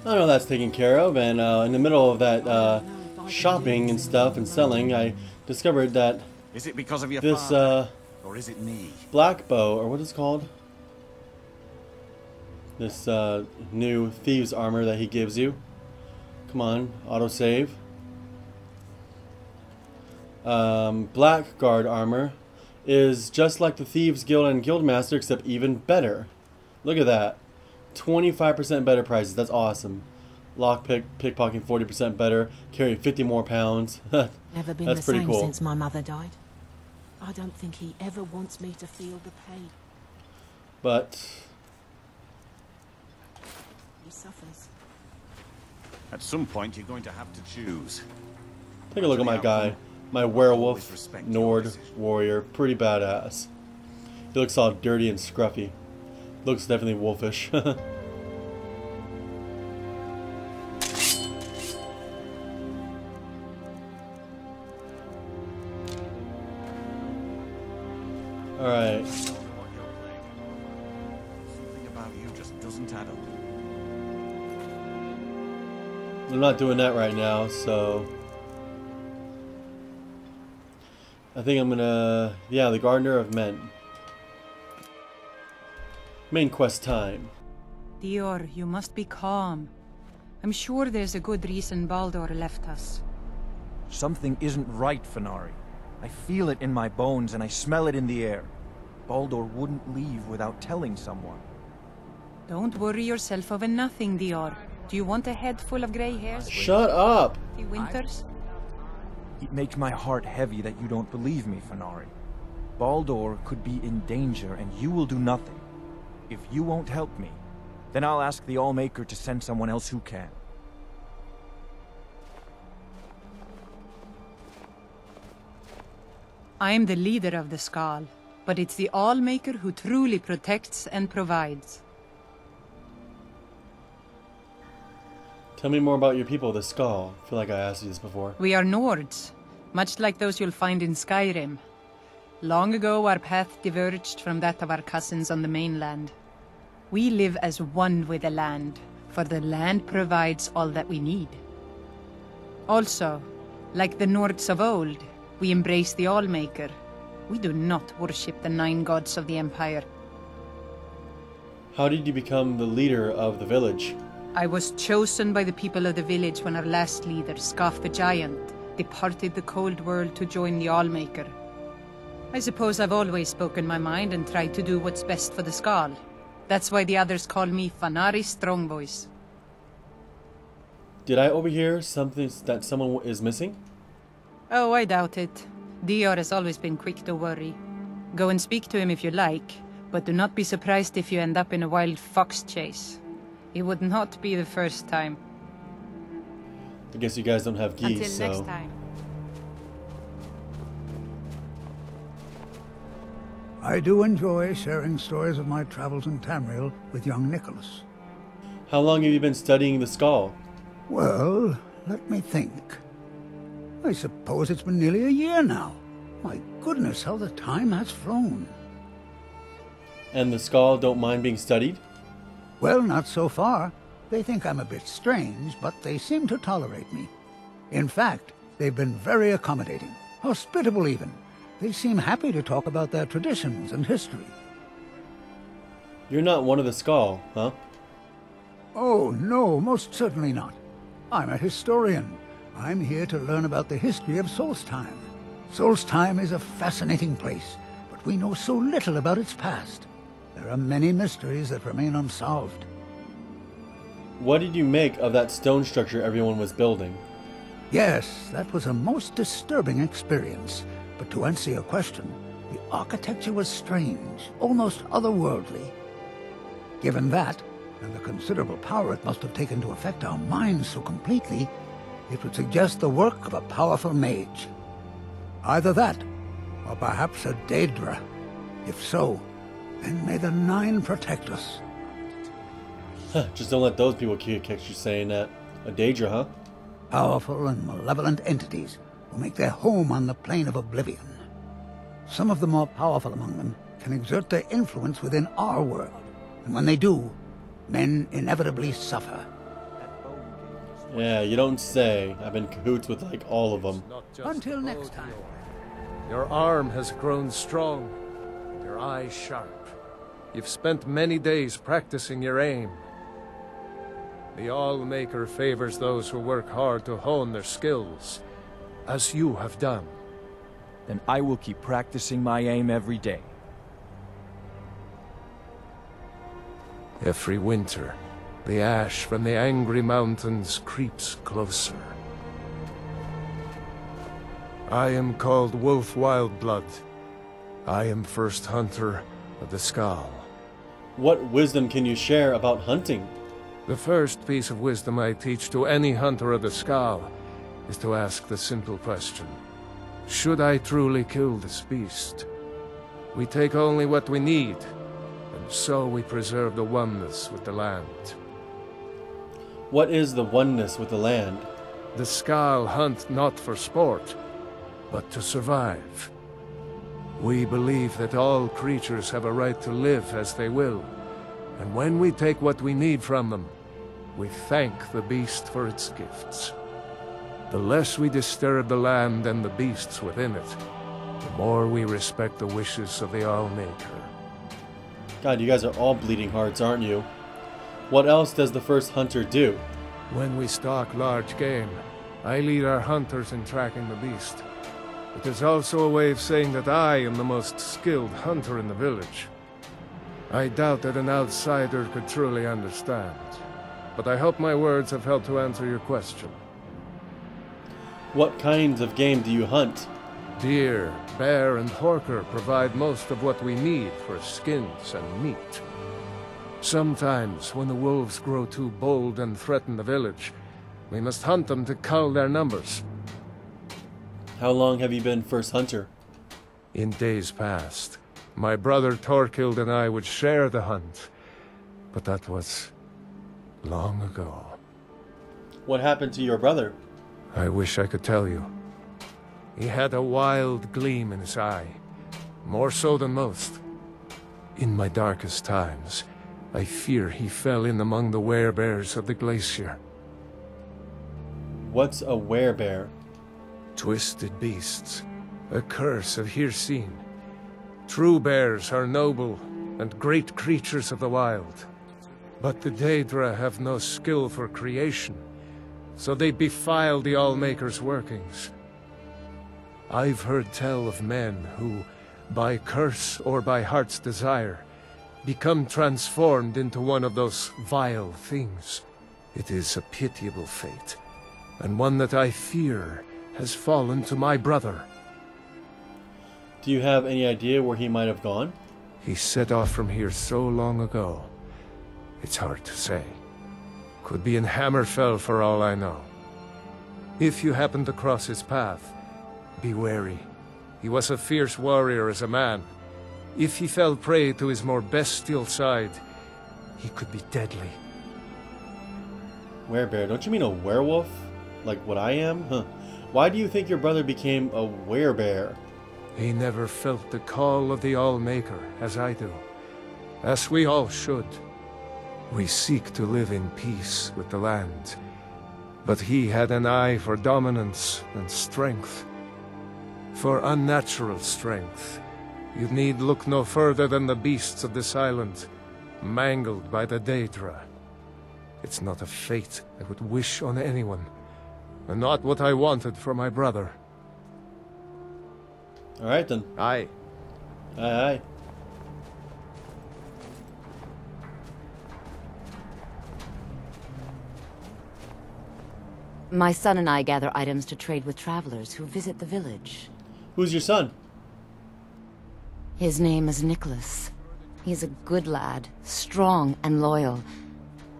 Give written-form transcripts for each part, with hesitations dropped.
I know that's taken care of, and in the middle of that shopping and stuff and selling, I discovered that Is it because of your this father, or is it me? black bow, or what is it called? This new thieves armor that he gives you. Come on, autosave. Blackguard armor is just like the Thieves Guild and Guildmaster, except even better. Look at that. 25% better prices. That's awesome. Lockpick, pickpocketing 40% better. Carry 50 more pounds. Never been That's the pretty same cool. since my mother died. I don't think he ever wants me to feel the pain. But He suffers. At some point, you're going to have to choose. take a look at my guy. My werewolf Nord warrior. Pretty badass. He looks all dirty and scruffy. Looks definitely wolfish. Alright. Something about you just doesn't add up. I'm not doing that right now, so I think I'm gonna, yeah, the Gardener of Men. Main quest time. Dior, you must be calm. I'm sure there's a good reason Baldur left us. Something isn't right, Fenari. I feel it in my bones and I smell it in the air. Baldur wouldn't leave without telling someone. Don't worry yourself over nothing, Dior. Do you want a head full of grey hairs? Shut up! The winters? It makes my heart heavy that you don't believe me, Fenari. Baldur could be in danger and you will do nothing. If you won't help me, then I'll ask the Allmaker to send someone else who can. I'm the leader of the Skal, but it's the Allmaker who truly protects and provides. Tell me more about your people, the Skal. I feel like I asked you this before. We are Nords, much like those you'll find in Skyrim. Long ago, our path diverged from that of our cousins on the mainland. We live as one with the land, for the land provides all that we need. Also, like the Nords of old, we embrace the Allmaker. We do not worship the 9 gods of the Empire. How did you become the leader of the village? I was chosen by the people of the village when our last leader, Skaf the Giant, departed the cold world to join the Allmaker. I suppose I've always spoken my mind and tried to do what's best for the Skal. That's why the others call me Fenari Strongvoice. Did I overhear something that someone is missing? Oh, I doubt it. Dior has always been quick to worry. Go and speak to him if you like, but do not be surprised if you end up in a wild fox chase. It would not be the first time. I guess you guys don't have geese, Until so... next time. I do enjoy sharing stories of my travels in Tamriel with young Nicholas. How long have you been studying the Skal? Well, let me think. I suppose it's been nearly a year now. My goodness, how the time has flown. And the Skal don't mind being studied? Well, not so far. They think I'm a bit strange, but they seem to tolerate me. In fact, they've been very accommodating, hospitable even. They seem happy to talk about their traditions and history. You're not one of the Skal, huh? Oh, no, most certainly not. I'm a historian. I'm here to learn about the history of Solstheim. Solstheim is a fascinating place, but we know so little about its past. There are many mysteries that remain unsolved. What did you make of that stone structure everyone was building? Yes, that was a most disturbing experience. But to answer your question, the architecture was strange, almost otherworldly. Given that, and the considerable power it must have taken to affect our minds so completely, it would suggest the work of a powerful mage. Either that, or perhaps a Daedra. If so, then may the 9 protect us. Just don't let those people catch you saying that. A Daedra, huh? Powerful and malevolent entities who make their home on the plane of oblivion. Some of the more powerful among them can exert their influence within our world, and when they do, men inevitably suffer. Yeah, you don't say. I've been cahoots with like all of them. Until next time. Your arm has grown strong, and your eye sharp. You've spent many days practicing your aim. The All-Maker favors those who work hard to hone their skills, as you have done. Then I will keep practicing my aim every day. Every winter, the ash from the angry mountains creeps closer. I am called Wolf Wildblood. I am first hunter of the Skal. What wisdom can you share about hunting? The first piece of wisdom I teach to any hunter of the Skal is to ask the simple question: should I truly kill this beast? We take only what we need, and so we preserve the oneness with the land. What is the oneness with the land? The Skal hunt not for sport, but to survive. We believe that all creatures have a right to live as they will, and when we take what we need from them, we thank the beast for its gifts. The less we disturb the land and the beasts within it, the more we respect the wishes of the All-Maker. God, you guys are all bleeding hearts, aren't you? What else does the first hunter do? When we stalk large game, I lead our hunters in tracking the beast. It is also a way of saying that I am the most skilled hunter in the village. I doubt that an outsider could truly understand, but I hope my words have helped to answer your question. What kinds of game do you hunt? Deer, bear, and horker provide most of what we need for skins and meat. Sometimes, when the wolves grow too bold and threaten the village, we must hunt them to cull their numbers. How long have you been first hunter? In days past, my brother Torkild and I would share the hunt, but that was long ago. What happened to your brother? I wish I could tell you. He had a wild gleam in his eye, more so than most. In my darkest times, I fear he fell in among the werebears of the glacier. What's a werebear? Twisted beasts, a curse of Hircine. True bears are noble and great creatures of the wild. But the Daedra have no skill for creation, so they defile the All-Maker's workings. I've heard tell of men who, by curse or by heart's desire, become transformed into one of those vile things. It is a pitiable fate, and one that I fear has fallen to my brother. Do you have any idea where he might have gone? He set off from here so long ago. It's hard to say. Could be in Hammerfell for all I know. If you happen to cross his path, be wary. He was a fierce warrior as a man. If he fell prey to his more bestial side, he could be deadly. Werebear, don't you mean a werewolf? Like what I am? Huh. Why do you think your brother became a werebear? He never felt the call of the All-Maker, as I do. As we all should. We seek to live in peace with the land. But he had an eye for dominance and strength. For unnatural strength, you need look no further than the beasts of this island, mangled by the Daedra. It's not a fate I would wish on anyone, and not what I wanted for my brother. Alright then. Aye. Aye aye. My son and I gather items to trade with travelers who visit the village. Who's your son? His name is Nicholas. He's a good lad, strong and loyal.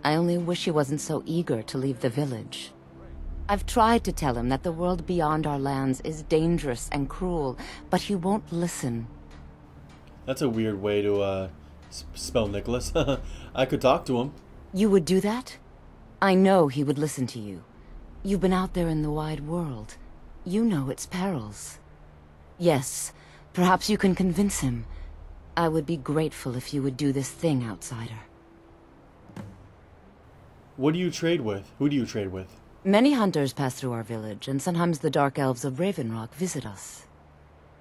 I only wish he wasn't so eager to leave the village. I've tried to tell him that the world beyond our lands is dangerous and cruel, but he won't listen. That's a weird way to spell Nicholas. I could talk to him. You would do that? I know he would listen to you. You've been out there in the wide world. You know its perils. Yes, perhaps you can convince him. I would be grateful if you would do this thing, outsider. What do you trade with? Who do you trade with? Many hunters pass through our village, and sometimes the Dark Elves of Raven Rock visit us.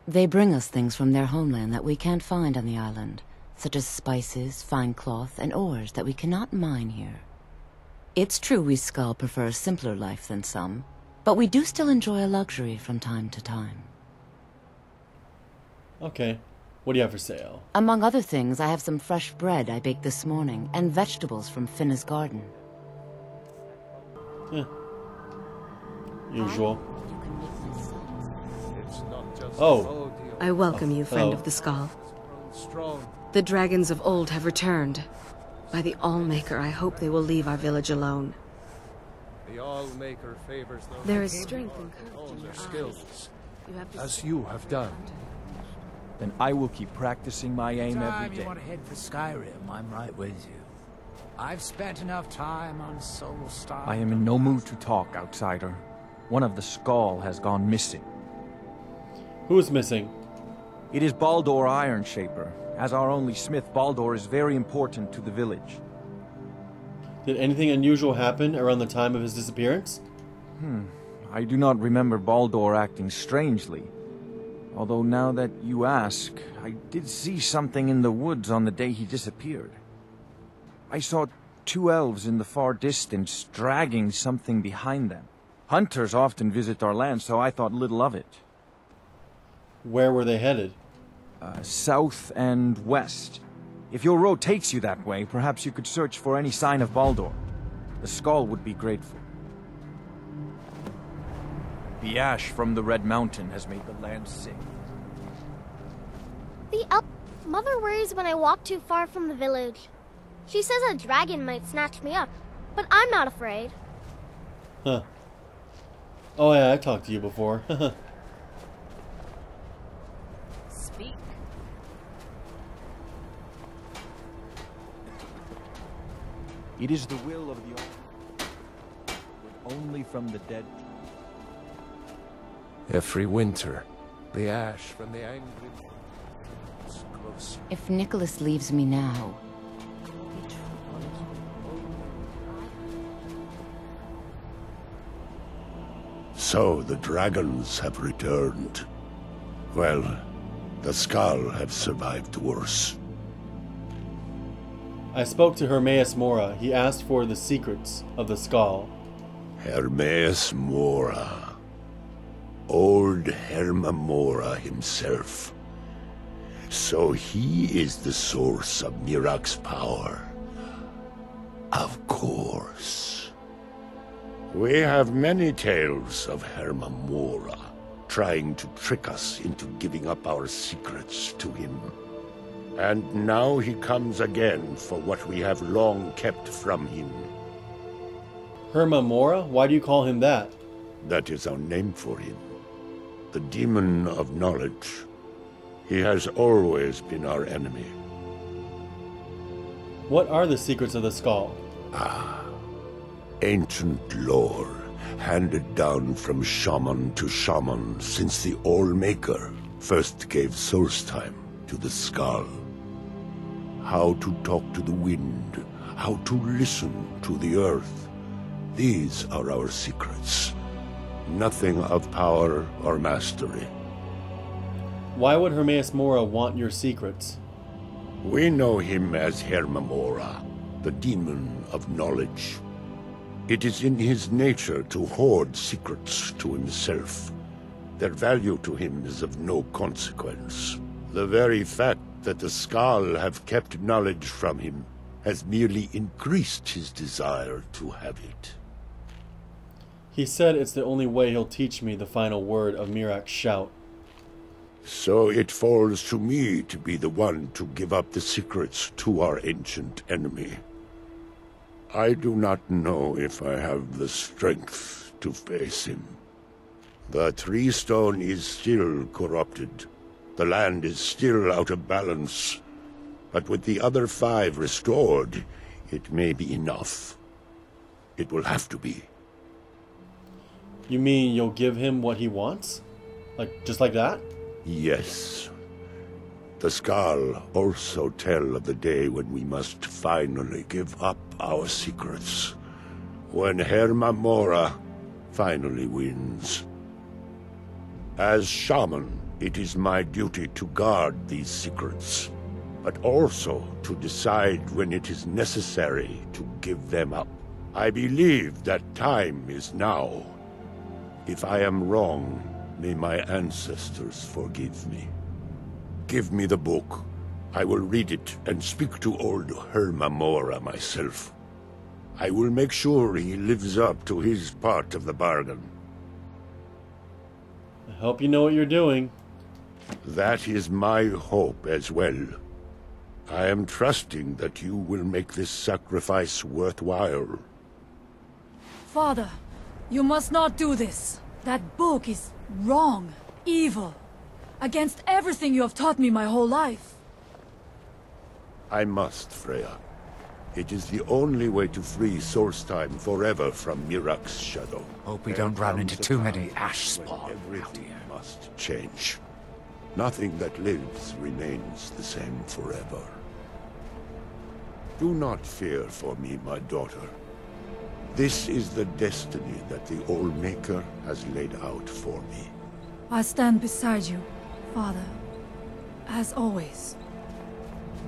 They bring us things from their homeland that we can't find on the island, such as spices, fine cloth, and ores that we cannot mine here. It's true we Skal prefer a simpler life than some, but we do still enjoy a luxury from time to time. Okay. What do you have for sale? Among other things, I have some fresh bread I baked this morning, and vegetables from Finna's garden. Yeah. Usual. Oh, I welcome you, friend of the Skal. The dragons of old have returned. By the Allmaker, I hope they will leave our village alone. The Allmaker favors those There is strength and courage in your their eyes. skills, You have as you have done. Then I will keep practicing my aim every Time day. you want to head for Skyrim, I'm right with you. I've spent enough time on Soulstar. I am in no mood to talk, outsider. One of the Skal has gone missing. Who is missing? It is Baldur Ironshaper. As our only smith, Baldur is very important to the village. Did anything unusual happen around the time of his disappearance? I do not remember Baldur acting strangely. Although now that you ask, I did see something in the woods on the day he disappeared. I saw two elves in the far distance dragging something behind them. Hunters often visit our land, so I thought little of it. Where were they headed? South and west. If your road takes you that way, perhaps you could search for any sign of Baldur. The Skal would be grateful. The ash from the Red Mountain has made the land sick. The Mother worries when I walk too far from the village. She says a dragon might snatch me up, but I'm not afraid. Huh. Oh yeah, I talked to you before. Speak. It is the will of the but only from the dead. Every winter, the ash from the angry is closer. If Nicholas leaves me now, So the dragons have returned. Well, the Skal have survived worse. I spoke to Herma-Mora. He asked for the secrets of the Skal. Herma-Mora. Old Herma-Mora himself. So he is the source of Mirak's power. Of course. We have many tales of Herma-Mora trying to trick us into giving up our secrets to him. And now he comes again for what we have long kept from him. Herma-Mora? Why do you call him that? That is our name for him. The demon of knowledge. He has always been our enemy. What are the secrets of the Skal? Ancient lore, handed down from shaman to shaman since the Allmaker first gave Solstheim to the Skal. How to talk to the wind, how to listen to the earth. These are our secrets. Nothing of power or mastery. Why would Herma-Mora want your secrets? We know him as Herma-Mora, the demon of knowledge. It is in his nature to hoard secrets to himself. Their value to him is of no consequence. The very fact that the Skal have kept knowledge from him has merely increased his desire to have it. He said it's the only way he'll teach me the final word of Mirak's shout. So it falls to me to be the one to give up the secrets to our ancient enemy. I do not know if I have the strength to face him. The Tree Stone is still corrupted. The land is still out of balance. But with the other 5 restored, it may be enough. It will have to be. You mean you'll give him what he wants? Just like that? Yes. The Skal also tell of the day when we must finally give up our secrets. When Herma-Mora, finally wins. As shaman, it is my duty to guard these secrets, but also to decide when it is necessary to give them up. I believe that time is now. If I am wrong, may my ancestors forgive me. Give me the book. I will read it and speak to old Herma-Mora myself. I will make sure he lives up to his part of the bargain. I hope you know what you're doing. That is my hope as well. I am trusting that you will make this sacrifice worthwhile. Father, you must not do this. That book is wrong, evil, against everything you have taught me my whole life. I must, Freya. It is the only way to free Solstheim forever from Mirak's shadow. Hope we don't run into too many ash spawn. Everything must change. Nothing that lives remains the same forever. Do not fear for me, my daughter. This is the destiny that the All-Maker has laid out for me. I stand beside you, Father, as always.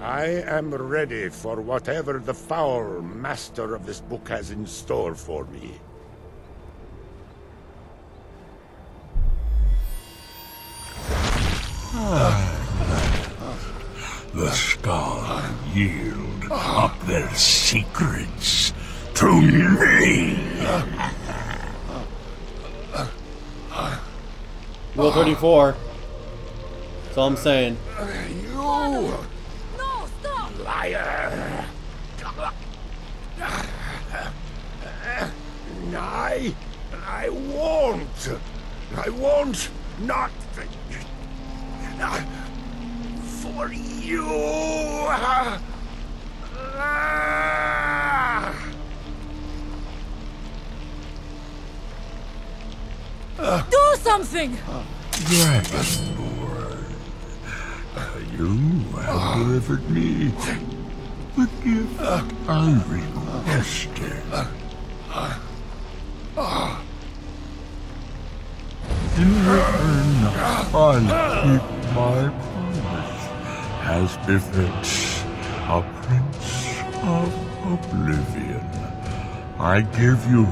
I am ready for whatever the foul master of this book has in store for me. The Skal yield up their secrets to me. Rule 34. That's all I'm saying. You! No, stop! Liar! I won't! I won't not for you! Do something! Dragonborn, you have delivered me the gift I requested. In return, I keep my promise, as befits a prince of oblivion. I give you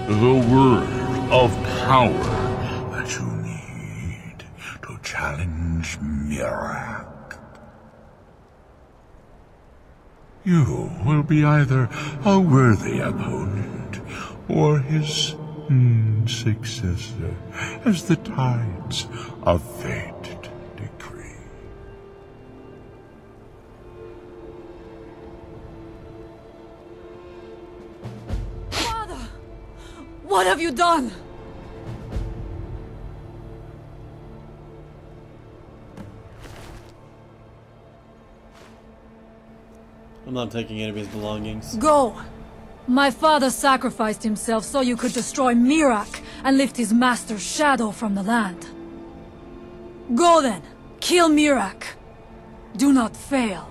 the word of power that you need to challenge Mirak. You will be either a worthy opponent or his successor, as the tides of fate decree. Father! What have you done? I'm not taking any of his belongings. Go! My father sacrificed himself so you could destroy Mirak and lift his master's shadow from the land. Go then! Kill Mirak! Do not fail.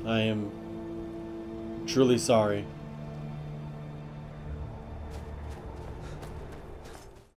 I am truly sorry.